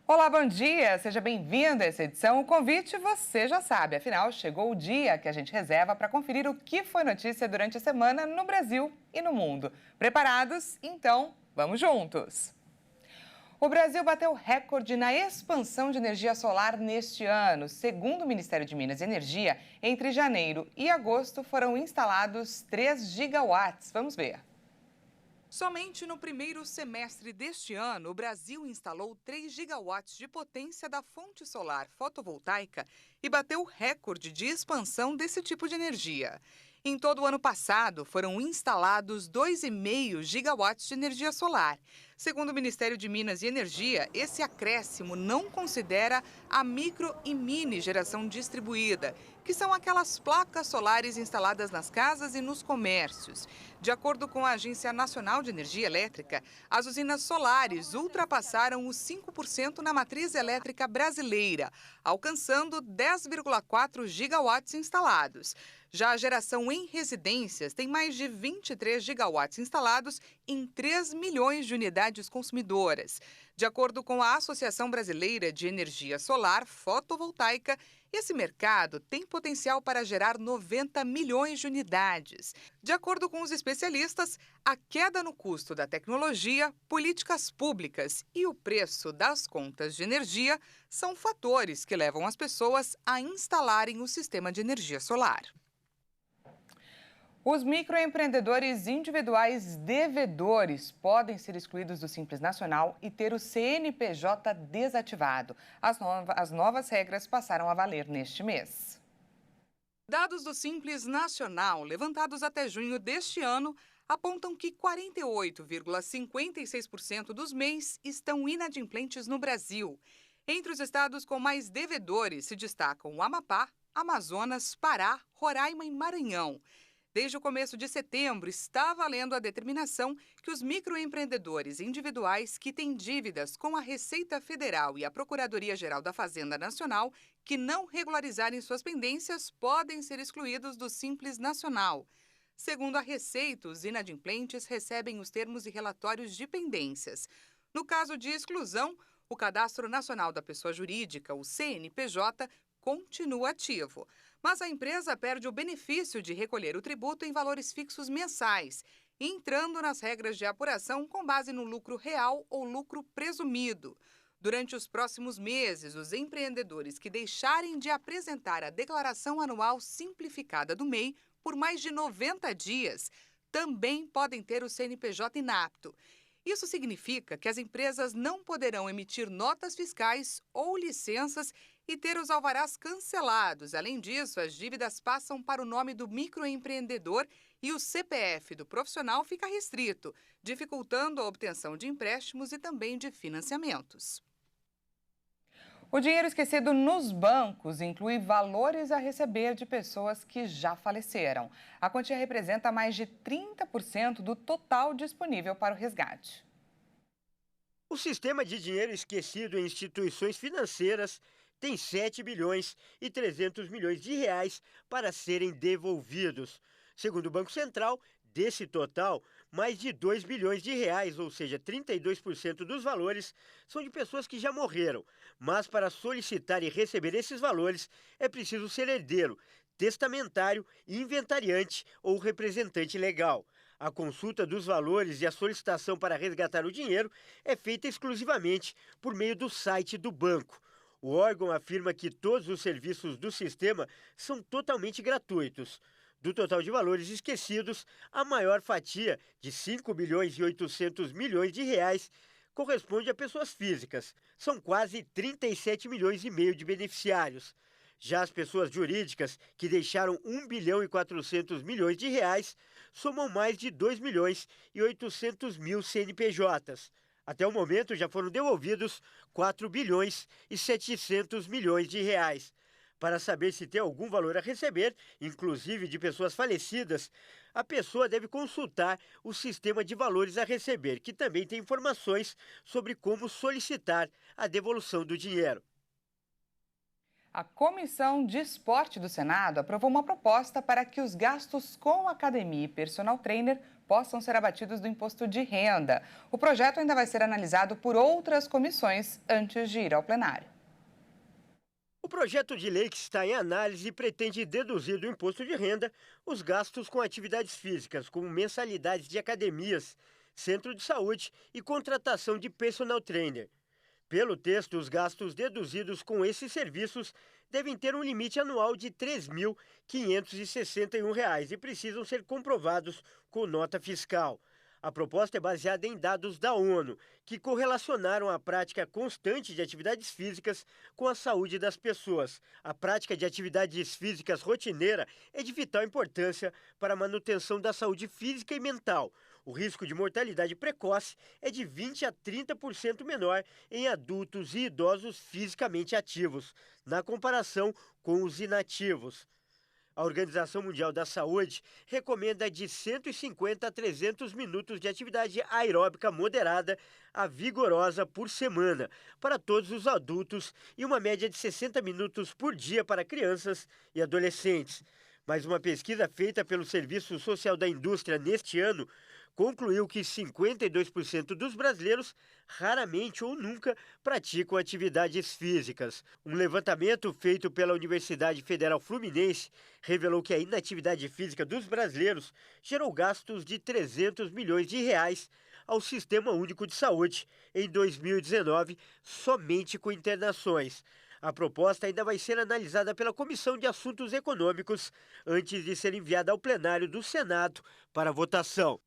Olá, bom dia! Seja bem-vindo a essa edição. O convite você já sabe, afinal, chegou o dia que a gente reserva para conferir o que foi notícia durante a semana no Brasil e no mundo. Preparados? Então, vamos juntos! O Brasil bateu recorde na expansão de energia solar neste ano. Segundo o Ministério de Minas e Energia, entre janeiro e agosto foram instalados 3 gigawatts. Vamos ver. Somente no primeiro semestre deste ano, o Brasil instalou 3 gigawatts de potência da fonte solar fotovoltaica e bateu o recorde de expansão desse tipo de energia. Em todo o ano passado, foram instalados 2,5 gigawatts de energia solar. Segundo o Ministério de Minas e Energia, esse acréscimo não considera a micro e mini geração distribuída, que são aquelas placas solares instaladas nas casas e nos comércios. De acordo com a Agência Nacional de Energia Elétrica, as usinas solares ultrapassaram os 5% na matriz elétrica brasileira, alcançando 10,4 gigawatts instalados. Já a geração em residências tem mais de 23 gigawatts instalados em 3 milhões de unidades consumidoras. De acordo com a Associação Brasileira de Energia Solar Fotovoltaica, esse mercado tem potencial para gerar 90 milhões de unidades. De acordo com os especialistas, a queda no custo da tecnologia, políticas públicas e o preço das contas de energia são fatores que levam as pessoas a instalarem o sistema de energia solar. Os microempreendedores individuais devedores podem ser excluídos do Simples Nacional e ter o CNPJ desativado. As novas regras passaram a valer neste mês. Dados do Simples Nacional, levantados até junho deste ano, apontam que 48,56% dos MEIs estão inadimplentes no Brasil. Entre os estados com mais devedores se destacam o Amapá, Amazonas, Pará, Roraima e Maranhão. Desde o começo de setembro, está valendo a determinação que os microempreendedores individuais que têm dívidas com a Receita Federal e a Procuradoria-Geral da Fazenda Nacional que não regularizarem suas pendências podem ser excluídos do Simples Nacional. Segundo a Receita, os inadimplentes recebem os termos e relatórios de pendências. No caso de exclusão, o Cadastro Nacional da Pessoa Jurídica, o CNPJ, continua ativo. Mas a empresa perde o benefício de recolher o tributo em valores fixos mensais, entrando nas regras de apuração com base no lucro real ou lucro presumido. Durante os próximos meses, os empreendedores que deixarem de apresentar a declaração anual simplificada do MEI por mais de 90 dias também podem ter o CNPJ inapto. Isso significa que as empresas não poderão emitir notas fiscais ou licenças e ter os alvarás cancelados. Além disso, as dívidas passam para o nome do microempreendedor e o CPF do profissional fica restrito, dificultando a obtenção de empréstimos e também de financiamentos. O dinheiro esquecido nos bancos inclui valores a receber de pessoas que já faleceram. A quantia representa mais de 30% do total disponível para o resgate. O sistema de dinheiro esquecido em instituições financeiras tem 7 bilhões e 300 milhões de reais para serem devolvidos. Segundo o Banco Central, desse total, mais de 2 bilhões de reais, ou seja, 32% dos valores, são de pessoas que já morreram. Mas para solicitar e receber esses valores, é preciso ser herdeiro, testamentário, inventariante ou representante legal. A consulta dos valores e a solicitação para resgatar o dinheiro é feita exclusivamente por meio do site do banco. O órgão afirma que todos os serviços do sistema são totalmente gratuitos. Do total de valores esquecidos, a maior fatia, de 5 bilhões e 800 milhões de reais, corresponde a pessoas físicas. São quase 37 milhões e meio de beneficiários. Já as pessoas jurídicas, que deixaram 1 bilhão e 400 milhões de reais, somam mais de 2 milhões e 800 mil CNPJs. Até o momento já foram devolvidos 4 bilhões e 700 milhões de reais. Para saber se tem algum valor a receber, inclusive de pessoas falecidas, a pessoa deve consultar o sistema de valores a receber, que também tem informações sobre como solicitar a devolução do dinheiro. A Comissão de Esporte do Senado aprovou uma proposta para que os gastos com academia e personal trainer possam ser abatidos do imposto de renda. O projeto ainda vai ser analisado por outras comissões antes de ir ao plenário. O projeto de lei que está em análise pretende deduzir do imposto de renda os gastos com atividades físicas, como mensalidades de academias, centro de saúde e contratação de personal trainer. Pelo texto, os gastos deduzidos com esses serviços devem ter um limite anual de R$ 3.561 e precisam ser comprovados com nota fiscal. A proposta é baseada em dados da ONU, que correlacionaram a prática constante de atividades físicas com a saúde das pessoas. A prática de atividades físicas rotineira é de vital importância para a manutenção da saúde física e mental. O risco de mortalidade precoce é de 20% a 30% menor em adultos e idosos fisicamente ativos, na comparação com os inativos. A Organização Mundial da Saúde recomenda de 150 a 300 minutos de atividade aeróbica moderada a vigorosa por semana para todos os adultos e uma média de 60 minutos por dia para crianças e adolescentes. Mas uma pesquisa feita pelo Serviço Social da Indústria neste ano concluiu que 52% dos brasileiros raramente ou nunca praticam atividades físicas. Um levantamento feito pela Universidade Federal Fluminense revelou que a inatividade física dos brasileiros gerou gastos de R$ 300 milhões ao Sistema Único de Saúde em 2019, somente com internações. A proposta ainda vai ser analisada pela Comissão de Assuntos Econômicos antes de ser enviada ao plenário do Senado para votação.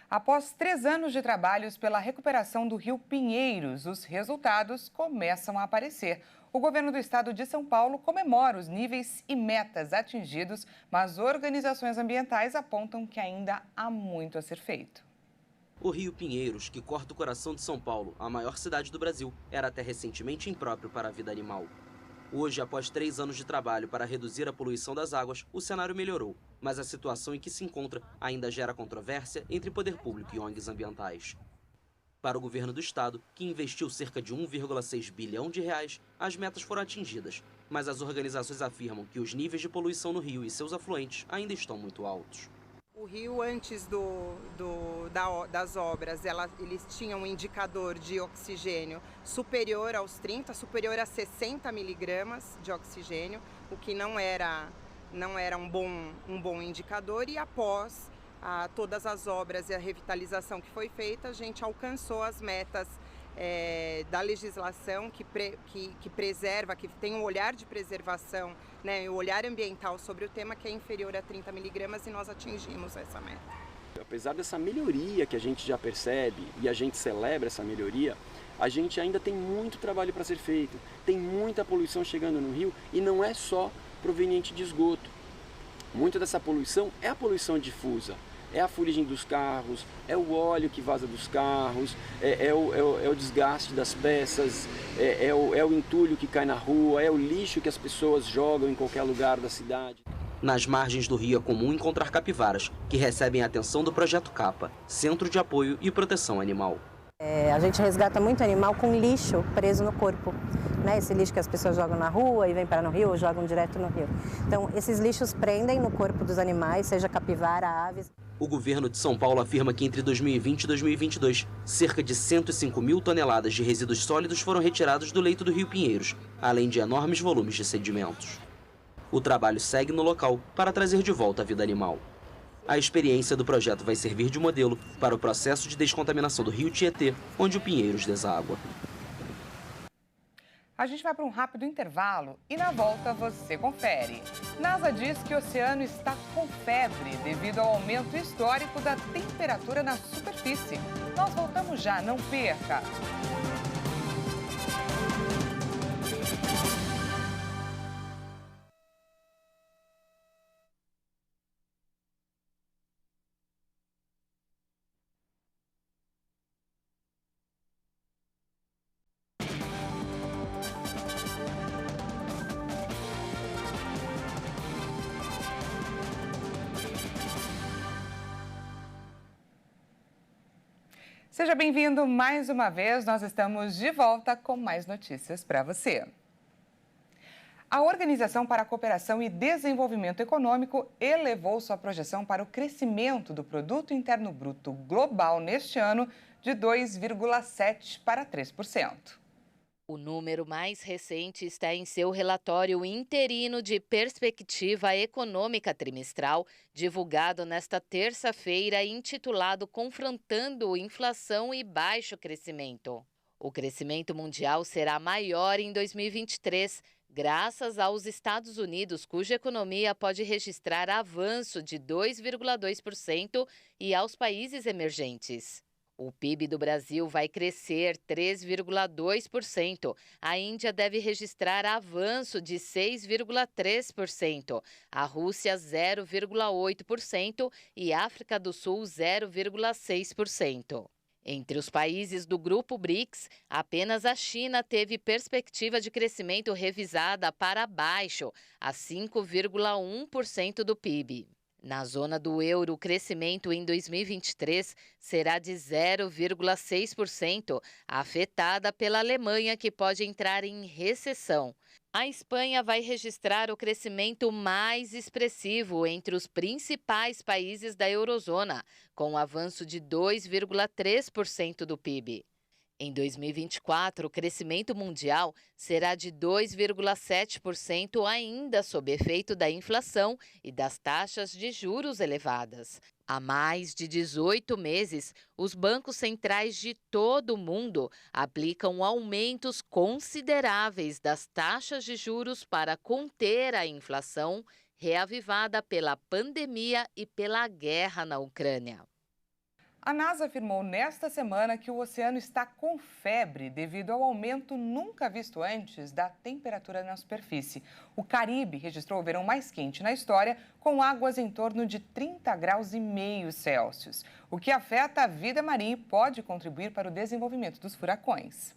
Após 3 anos de trabalhos pela recuperação do Rio Pinheiros, os resultados começam a aparecer. O governo do estado de São Paulo comemora os níveis e metas atingidos, mas organizações ambientais apontam que ainda há muito a ser feito. O Rio Pinheiros, que corta o coração de São Paulo, a maior cidade do Brasil, era até recentemente impróprio para a vida animal. Hoje, após 3 anos de trabalho para reduzir a poluição das águas, o cenário melhorou, mas a situação em que se encontra ainda gera controvérsia entre poder público e ONGs ambientais. Para o governo do estado, que investiu cerca de 1,6 bilhão de reais, as metas foram atingidas, mas as organizações afirmam que os níveis de poluição no rio e seus afluentes ainda estão muito altos. O rio, antes das obras, eles tinham um indicador de oxigênio superior aos 30, superior a 60 miligramas de oxigênio, o que não era um bom indicador, e após todas as obras e a revitalização que foi feita, a gente alcançou as metas da legislação que preserva, que tem um olhar de preservação, né, o olhar ambiental sobre o tema, que é inferior a 30 miligramas, e nós atingimos essa meta. Apesar dessa melhoria que a gente já percebe e a gente celebra essa melhoria, a gente ainda tem muito trabalho para ser feito. Tem muita poluição chegando no rio e não é só proveniente de esgoto. Muita dessa poluição é a poluição difusa. É a fuligem dos carros, é o óleo que vaza dos carros, é o desgaste das peças, é o entulho que cai na rua, é o lixo que as pessoas jogam em qualquer lugar da cidade. Nas margens do rio é comum encontrar capivaras, que recebem a atenção do Projeto CAPA, Centro de Apoio e Proteção Animal. A gente resgata muito animal com lixo preso no corpo, né? Esse lixo que as pessoas jogam na rua e vem parar no rio ou jogam direto no rio. Então, esses lixos prendem no corpo dos animais, seja capivara, aves. O governo de São Paulo afirma que entre 2020 e 2022, cerca de 105 mil toneladas de resíduos sólidos foram retirados do leito do Rio Pinheiros, além de enormes volumes de sedimentos. O trabalho segue no local para trazer de volta a vida animal. A experiência do projeto vai servir de modelo para o processo de descontaminação do Rio Tietê, onde o Pinheiros deságua. A gente vai para um rápido intervalo e na volta você confere. NASA diz que o oceano está com febre devido ao aumento histórico da temperatura na superfície. Nós voltamos já, não perca! Seja bem-vindo mais uma vez, nós estamos de volta com mais notícias para você. A Organização para a Cooperação e Desenvolvimento Econômico elevou sua projeção para o crescimento do Produto Interno Bruto global neste ano de 2,7% para 3%. O número mais recente está em seu relatório interino de perspectiva econômica trimestral, divulgado nesta terça-feira, intitulado Confrontando Inflação e Baixo Crescimento. O crescimento mundial será maior em 2023, graças aos Estados Unidos, cuja economia pode registrar avanço de 2,2%, e aos países emergentes. O PIB do Brasil vai crescer 3,2%. A Índia deve registrar avanço de 6,3%. A Rússia, 0,8% e África do Sul, 0,6%. Entre os países do Grupo BRICS, apenas a China teve perspectiva de crescimento revisada para baixo, a 5,1% do PIB. Na zona do euro, o crescimento em 2023 será de 0,6%, afetada pela Alemanha, que pode entrar em recessão. A Espanha vai registrar o crescimento mais expressivo entre os principais países da eurozona, com um avanço de 2,3% do PIB. Em 2024, o crescimento mundial será de 2,7%, ainda sob efeito da inflação e das taxas de juros elevadas. Há mais de 18 meses, os bancos centrais de todo o mundo aplicam aumentos consideráveis das taxas de juros para conter a inflação, reavivada pela pandemia e pela guerra na Ucrânia. A NASA afirmou nesta semana que o oceano está com febre devido ao aumento nunca visto antes da temperatura na superfície. O Caribe registrou o verão mais quente na história, com águas em torno de 30,5 graus Celsius, o que afeta a vida marinha e pode contribuir para o desenvolvimento dos furacões.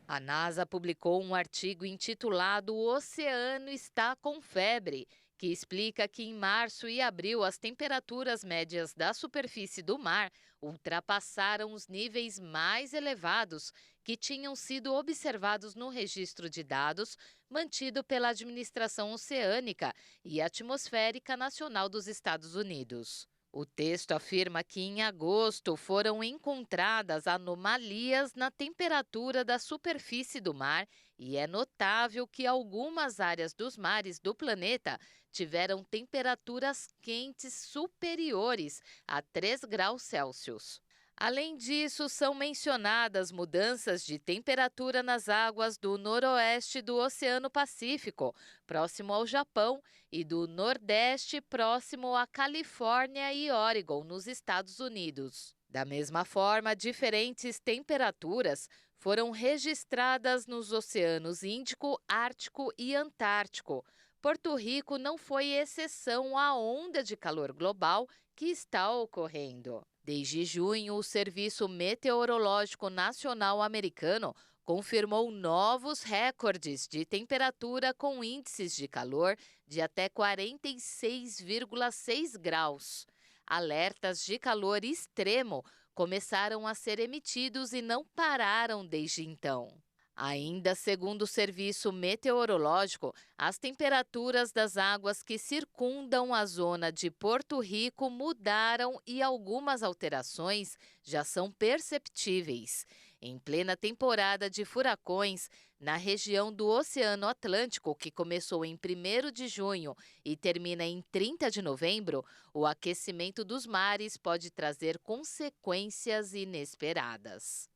A NASA publicou um artigo intitulado "O Oceano está com febre", que explica que em março e abril as temperaturas médias da superfície do mar ultrapassaram os níveis mais elevados que tinham sido observados no registro de dados mantido pela Administração Oceânica e Atmosférica Nacional dos Estados Unidos. O texto afirma que em agosto foram encontradas anomalias na temperatura da superfície do mar e é notável que algumas áreas dos mares do planeta tiveram temperaturas quentes superiores a 3 graus Celsius. Além disso, são mencionadas mudanças de temperatura nas águas do noroeste do Oceano Pacífico, próximo ao Japão, e do nordeste, próximo à Califórnia e Oregon, nos Estados Unidos. Da mesma forma, diferentes temperaturas foram registradas nos oceanos Índico, Ártico e Antártico. Porto Rico não foi exceção à onda de calor global que está ocorrendo. Desde junho, o Serviço Meteorológico Nacional Americano confirmou novos recordes de temperatura com índices de calor de até 46,6 graus. Alertas de calor extremo começaram a ser emitidos e não pararam desde então. Ainda segundo o Serviço Meteorológico, as temperaturas das águas que circundam a zona de Porto Rico mudaram e algumas alterações já são perceptíveis. Em plena temporada de furacões, na região do Oceano Atlântico, que começou em 1º de junho e termina em 30 de novembro, o aquecimento dos mares pode trazer consequências inesperadas.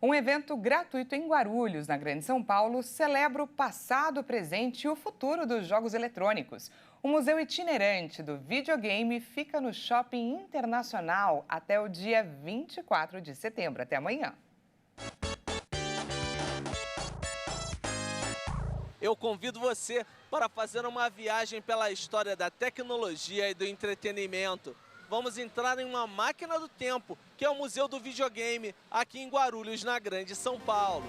Um evento gratuito em Guarulhos, na Grande São Paulo, celebra o passado, o presente e o futuro dos jogos eletrônicos. O Museu Itinerante do Videogame fica no Shopping Internacional até o dia 24 de setembro. Até amanhã. Eu convido você para fazer uma viagem pela história da tecnologia e do entretenimento. Vamos entrar em uma máquina do tempo, que é o Museu do Videogame, aqui em Guarulhos, na Grande São Paulo.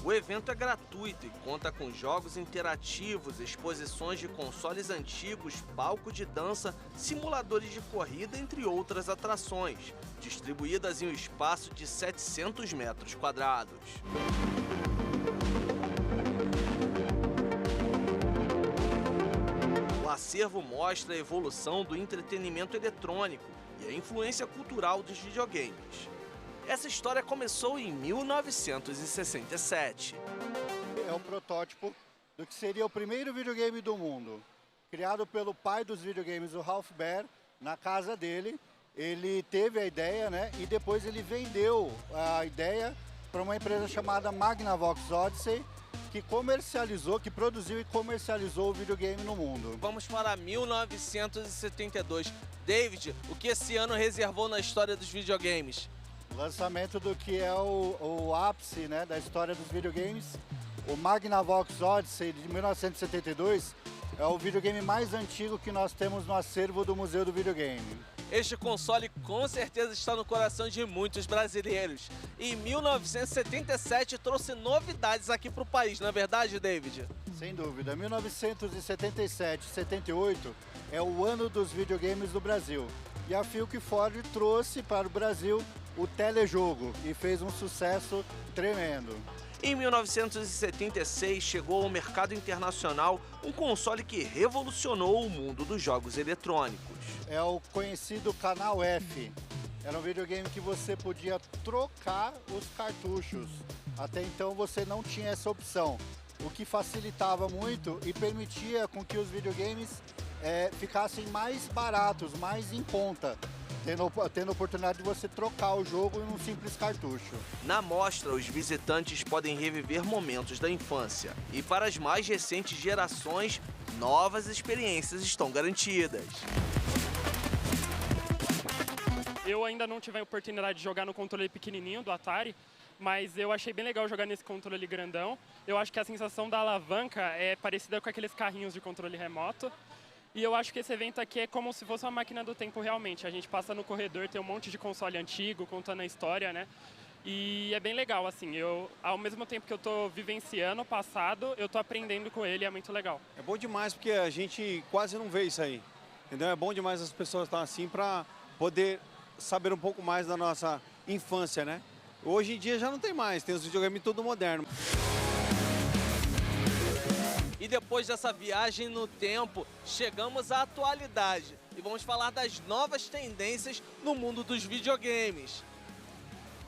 O evento é gratuito e conta com jogos interativos, exposições de consoles antigos, palco de dança, simuladores de corrida, entre outras atrações, distribuídas em um espaço de 700 metros quadrados. O acervo mostra a evolução do entretenimento eletrônico e a influência cultural dos videogames. Essa história começou em 1967. É o protótipo do que seria o primeiro videogame do mundo. Criado pelo pai dos videogames, o Ralph Baer, na casa dele. Ele teve a ideia, né? E depois ele vendeu a ideia para uma empresa chamada Magnavox Odyssey, que produziu e comercializou o videogame no mundo. Vamos para 1972. David, o que esse ano reservou na história dos videogames? Lançamento do que é o ápice, né, da história dos videogames. O Magnavox Odyssey de 1972 é o videogame mais antigo que nós temos no acervo do Museu do Videogame. Este console com certeza está no coração de muitos brasileiros. Em 1977 trouxe novidades aqui para o país, não é verdade, David? Sem dúvida. 1977 e 78 é o ano dos videogames do Brasil. E a Philco Ford trouxe para o Brasil o telejogo e fez um sucesso tremendo. Em 1976 chegou ao mercado internacional um console que revolucionou o mundo dos jogos eletrônicos. É o conhecido Canal F. Era um videogame que você podia trocar os cartuchos. Até então você não tinha essa opção, o que facilitava muito e permitia com que os videogames ficassem mais baratos, mais em conta, tendo a oportunidade de você trocar o jogo em um simples cartucho. Na mostra, os visitantes podem reviver momentos da infância. E para as mais recentes gerações, novas experiências estão garantidas. Eu ainda não tive a oportunidade de jogar no controle pequenininho do Atari, mas eu achei bem legal jogar nesse controle grandão. Eu acho que a sensação da alavanca é parecida com aqueles carrinhos de controle remoto. E eu acho que esse evento aqui é como se fosse uma máquina do tempo realmente. A gente passa no corredor, tem um monte de console antigo, contando a história, né? E é bem legal, assim. Ao mesmo tempo que eu tô vivenciando o passado, eu tô aprendendo com ele, é muito legal. É bom demais porque a gente quase não vê isso aí, entendeu? É bom demais as pessoas estar assim para poder saber um pouco mais da nossa infância, né? Hoje em dia já não tem mais, tem os videogames tudo moderno. E depois dessa viagem no tempo, chegamos à atualidade e vamos falar das novas tendências no mundo dos videogames.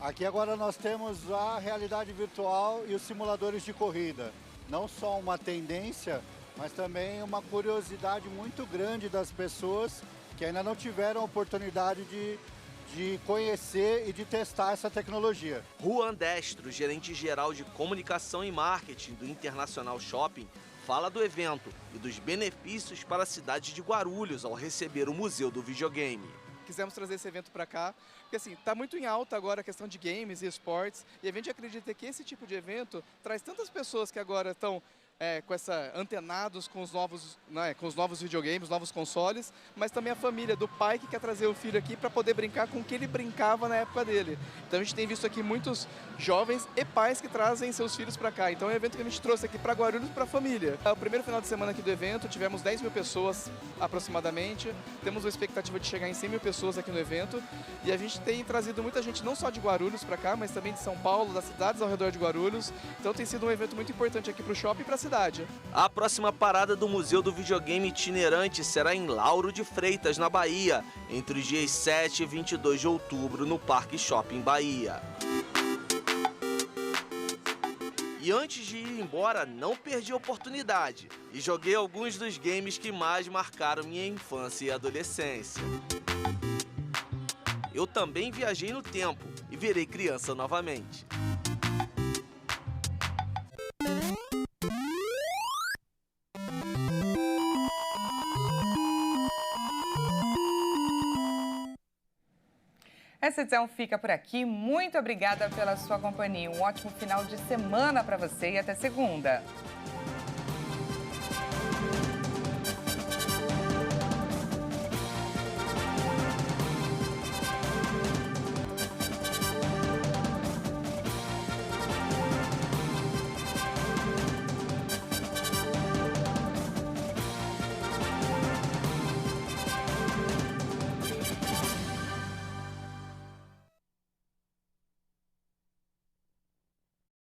Aqui agora nós temos a realidade virtual e os simuladores de corrida. Não só uma tendência, mas também uma curiosidade muito grande das pessoas que ainda não tiveram a oportunidade de conhecer e de testar essa tecnologia. Juan Destro, gerente-geral de comunicação e marketing do International Shopping, fala do evento e dos benefícios para a cidade de Guarulhos ao receber o Museu do Videogame. Quisemos trazer esse evento para cá, porque assim, está muito em alta agora a questão de games e esportes, e a gente acredita que esse tipo de evento traz tantas pessoas que agora estão antenados com os novos, né, com os novos videogames, novos consoles, mas também a família do pai que quer trazer o filho aqui para poder brincar com o que ele brincava na época dele. Então a gente tem visto aqui muitos jovens e pais que trazem seus filhos para cá. Então é um evento que a gente trouxe aqui para Guarulhos, para a família. O primeiro final de semana aqui do evento, tivemos 10 mil pessoas aproximadamente. Temos uma expectativa de chegar em 100 mil pessoas aqui no evento. E a gente tem trazido muita gente não só de Guarulhos para cá, mas também de São Paulo, das cidades ao redor de Guarulhos. Então tem sido um evento muito importante aqui para o shopping e para a cidade. A próxima parada do Museu do Videogame itinerante será em Lauro de Freitas, na Bahia, entre os dias 7 e 22 de outubro, no Parque Shopping Bahia. E antes de ir embora, não perdi a oportunidade e joguei alguns dos games que mais marcaram minha infância e adolescência. Eu também viajei no tempo e virei criança novamente. Essa edição fica por aqui. Muito obrigada pela sua companhia. Um ótimo final de semana para você e até segunda.